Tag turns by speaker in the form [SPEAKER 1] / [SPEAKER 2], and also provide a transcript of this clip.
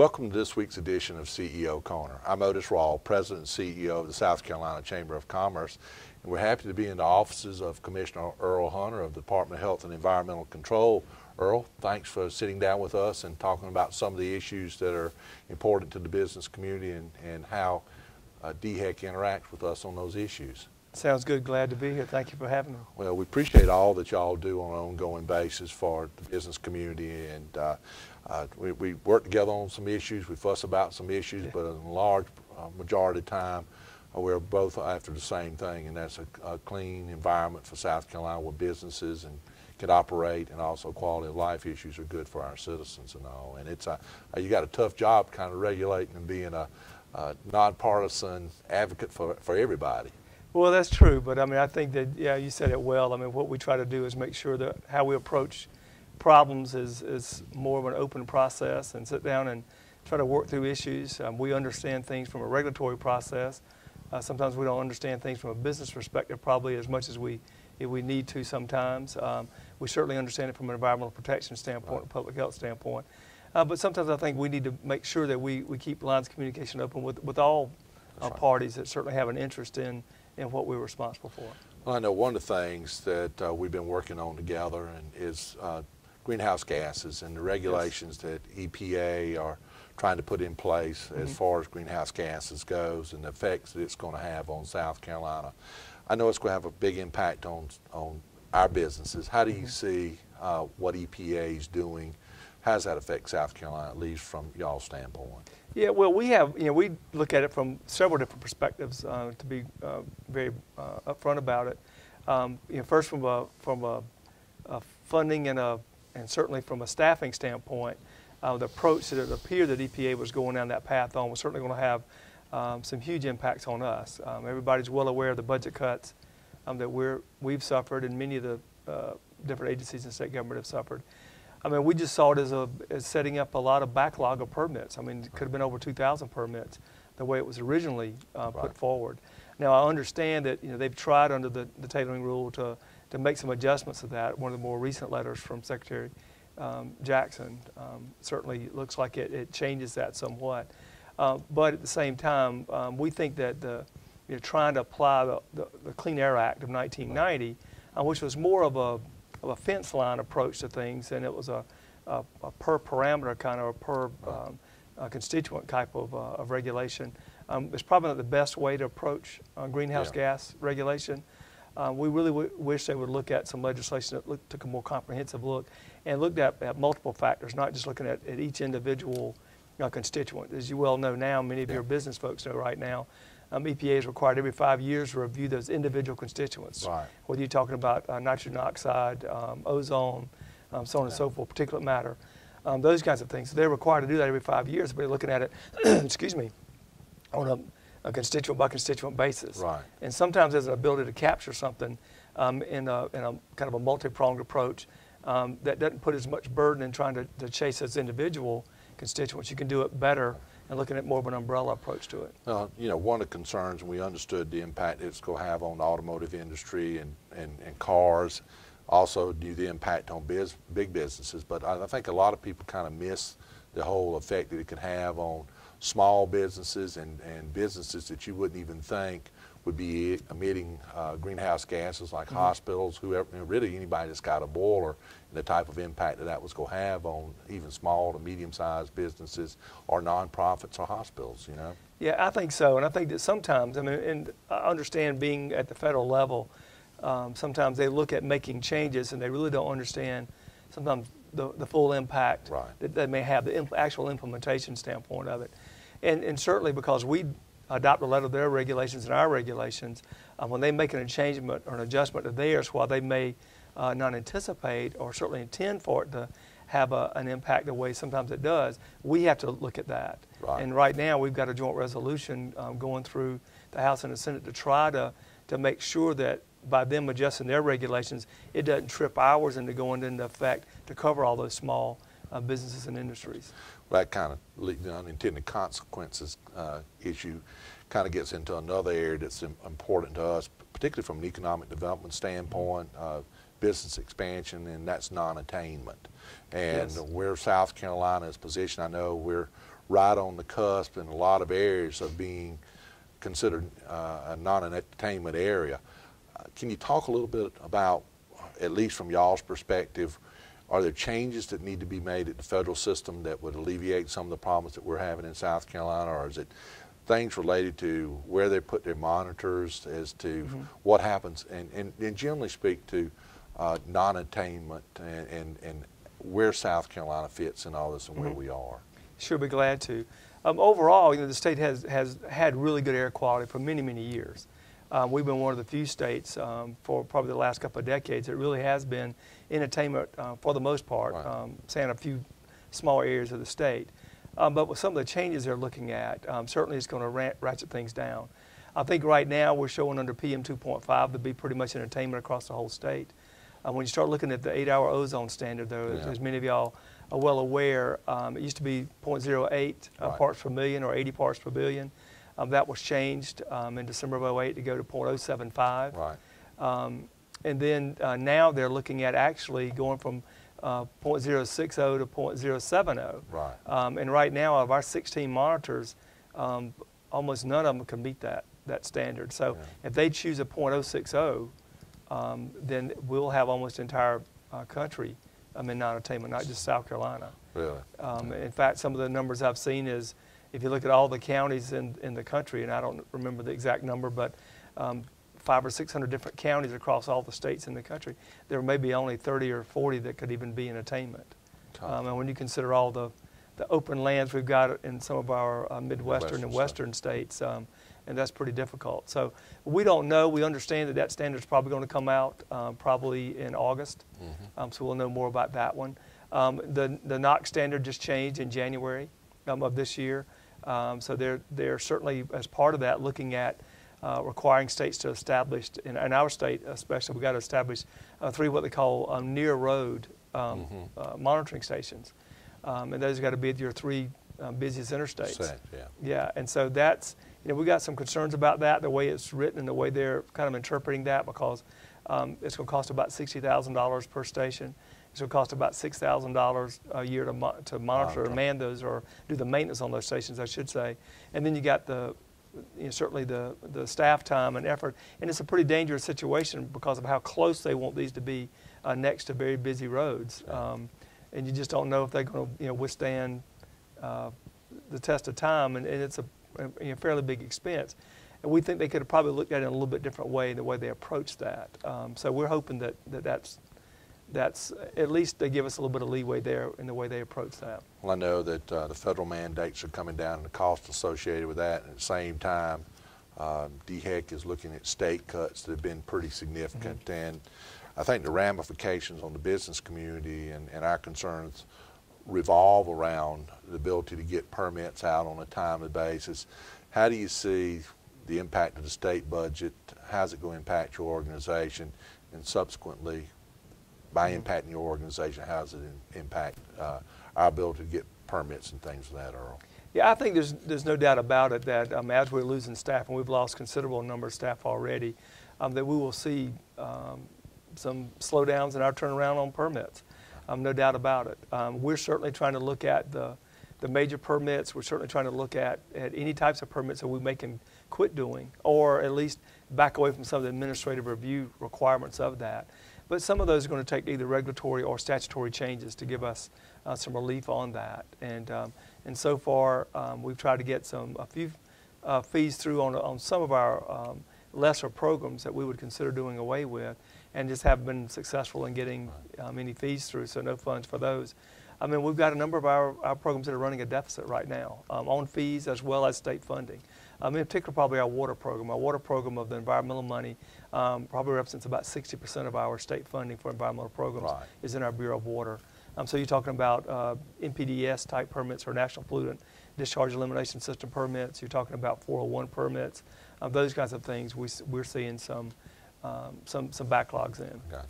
[SPEAKER 1] Welcome to this week's edition of CEO Corner. I'm Otis Rawl, President and CEO of the South Carolina Chamber of Commerce, and we're happy to be in the offices of Commissioner Earl Hunter of the Department of Health and Environmental Control. Earl, thanks for sitting down with us and talking about some of the issues that are important to the business community and how DHEC interacts with us on those issues.
[SPEAKER 2] Sounds good. Glad to be here. Thank you for having me.
[SPEAKER 1] Well, we appreciate all that y'all do on an ongoing basis for the business community, and we work together on some issues, we fuss about some issues, but in a large majority of the time, we're both after the same thing, and that's a clean environment for South Carolina where businesses can operate, and also quality of life issues are good for our citizens and all. And it's you got a tough job kind of regulating and being a nonpartisan advocate for everybody.
[SPEAKER 2] Well, that's true, but I mean, I think that, yeah, you said it well. I mean, what we try to do is make sure that how we approach problems is more of an open process and sit down and try to work through issues. We understand things from a regulatory process. Sometimes we don't understand things from a business perspective probably as much as we need to sometimes. We certainly understand it from an environmental protection standpoint, a public health standpoint. But sometimes I think we need to make sure that we keep lines of communication open with all parties that certainly have an interest in what we're responsible for.
[SPEAKER 1] Well, I know one of the things that we've been working on together is greenhouse gases and the regulations that EPA are trying to put in place as far as greenhouse gases goes and the effects that it's going to have on South Carolina. I know it's going to have a big impact on our businesses. How do you see what EPA is doing? How does that affect South Carolina, at least from y'all's standpoint? Yeah,
[SPEAKER 2] well, we look at it from several different perspectives. To be very upfront about it, first from a funding and certainly from a staffing standpoint, the approach that it appeared that EPA was going down that path on was certainly going to have some huge impacts on us. Everybody's well aware of the budget cuts that we've suffered, and many of the different agencies in state government have suffered. I mean, we just saw it as setting up a lot of backlog of permits. I mean, it could have been over 2,000 permits the way it was originally put forward. Now, I understand that they've tried under the tailoring rule to make some adjustments to that. One of the more recent letters from Secretary Jackson certainly looks like it changes that somewhat. But at the same time, we think that trying to apply the Clean Air Act of 1990, which was more of a fence line approach to things, and it was a per parameter kind of a per constituent type of regulation. It's probably not the best way to approach greenhouse gas regulation. We really wish they would look at some legislation that took a more comprehensive look and looked at multiple factors, not just looking at each individual constituent. As you well know now, many of your business folks know right now, EPA is required every 5 years to review those individual constituents.
[SPEAKER 1] Right.
[SPEAKER 2] Whether you're talking about nitrogen oxide, ozone, so on and so forth, particulate matter, those kinds of things. So they're required to do that every 5 years, but they're looking at it, excuse me, on a constituent by constituent basis.
[SPEAKER 1] Right.
[SPEAKER 2] And sometimes there's an ability to capture something in a kind of a multi-pronged approach that doesn't put as much burden in trying to chase those individual constituents. You can do it better and looking at more of an umbrella approach to it.
[SPEAKER 1] One of the concerns, and we understood the impact it's going to have on the automotive industry and cars, also the impact on big businesses, but I think a lot of people kind of miss the whole effect that it can have on small businesses and businesses that you wouldn't even think would be emitting greenhouse gases, like hospitals, whoever, really anybody that's got a boiler, and the type of impact that was going to have on even small to medium-sized businesses or nonprofits or hospitals,
[SPEAKER 2] Yeah, I think so, and I think that sometimes, I mean, and I understand being at the federal level, sometimes they look at making changes and they really don't understand sometimes the full impact that they may have, the actual implementation standpoint of it. And certainly because we adopt a lot of their regulations and our regulations, when they make an changement or an adjustment to theirs, while they may not anticipate or certainly intend for it to have an impact the way sometimes it does, we have to look at that.
[SPEAKER 1] Right.
[SPEAKER 2] And right now we've got a joint resolution going through the House and the Senate to try to make sure that by them adjusting their regulations, it doesn't trip ours into going into effect to cover all those small businesses and industries.
[SPEAKER 1] That kind of the unintended consequences issue kind of gets into another area that's important to us, particularly from an economic development standpoint, business expansion, and that's non-attainment. And where South Carolina is positioned, I know we're right on the cusp in a lot of areas of being considered a non-entertainment area. Can you talk a little bit about, at least from y'all's perspective, are there changes that need to be made at the federal system that would alleviate some of the problems that we're having in South Carolina, or is it things related to where they put their monitors as to what happens, and generally speak to non-attainment and where South Carolina fits in all this and where we are?
[SPEAKER 2] Sure, be glad to. Overall, the state has had really good air quality for many, many years. We've been one of the few states for probably the last couple of decades that really has been in attainment for the most part, saying a few small areas of the state. But with some of the changes they're looking at, certainly it's going to ratchet things down. I think right now we're showing under PM 2.5 to be pretty much in attainment across the whole state. When you start looking at the 8-hour ozone standard, though, as many of y'all are well aware, it used to be 0.08 parts per million or 80 parts per billion. That was changed in December of 2008 to go to 0.075. And then now they're looking at actually going from 0.060 to 0.070. And right now, of our 16 monitors, almost none of them can meet that standard. So if they choose a 0.060, then we'll have almost the entire country in non-attainment, not just South Carolina.
[SPEAKER 1] Really?
[SPEAKER 2] In fact, some of the numbers I've seen is, if you look at all the counties in the country, and I don't remember the exact number, but 500 or 600 different counties across all the states in the country, there may be only 30 or 40 that could even be in attainment. And when you consider all the open lands we've got in some of our Midwestern and Western states, and that's pretty difficult. So we don't know. We understand that standard is probably going to come out probably in August, so we'll know more about that one. The NOx standard just changed in January of this year. So they're certainly, as part of that, looking at requiring states to establish, in our state especially, we've got to establish 3 what they call near road monitoring stations. And those got to be at your 3 busiest interstates. And so that's, we got some concerns about that, the way it's written and the way they're kind of interpreting that, because it's going to cost about $60,000 per station. It's going to cost about $6,000 a year to monitor and man those, or do the maintenance on those stations, I should say. And then you got certainly the staff time and effort. And it's a pretty dangerous situation because of how close they want these to be next to very busy roads. And you just don't know if they're going to withstand the test of time. And it's a fairly big expense. And we think they could have probably looked at it in a little bit different way, the way they approach that. So we're hoping that's at least they give us a little bit of leeway there in the way they approach that.
[SPEAKER 1] Well, I know that the federal mandates are coming down and the cost associated with that. And at the same time, DHEC is looking at state cuts that have been pretty significant. And I think the ramifications on the business community and our concerns revolve around the ability to get permits out on a timely basis. How do you see the impact of the state budget? How's it going to impact your organization? And subsequently, by impacting your organization, how does it impact our ability to get permits and things of that, Earl?
[SPEAKER 2] Yeah, I think there's no doubt about it that as we're losing staff, and we've lost considerable number of staff already, that we will see some slowdowns in our turnaround on permits. No doubt about it. We're certainly trying to look at the major permits. We're certainly trying to look at any types of permits that we can quit doing, or at least back away from some of the administrative review requirements of that. But some of those are going to take either regulatory or statutory changes to give us some relief on that. And so far, we've tried to get a few fees through on some of our lesser programs that we would consider doing away with, and just haven't been successful in getting any fees through, so no funds for those. I mean, we've got a number of our programs that are running a deficit right now on fees as well as state funding. In particular, probably our water program. Our water program of the environmental money probably represents about 60% of our state funding for environmental programs is in our Bureau of Water. So you're talking about NPDES type permits or National Pollutant Discharge Elimination System permits. You're talking about 401 permits. Those kinds of things we're seeing some backlogs in.
[SPEAKER 1] Gotcha.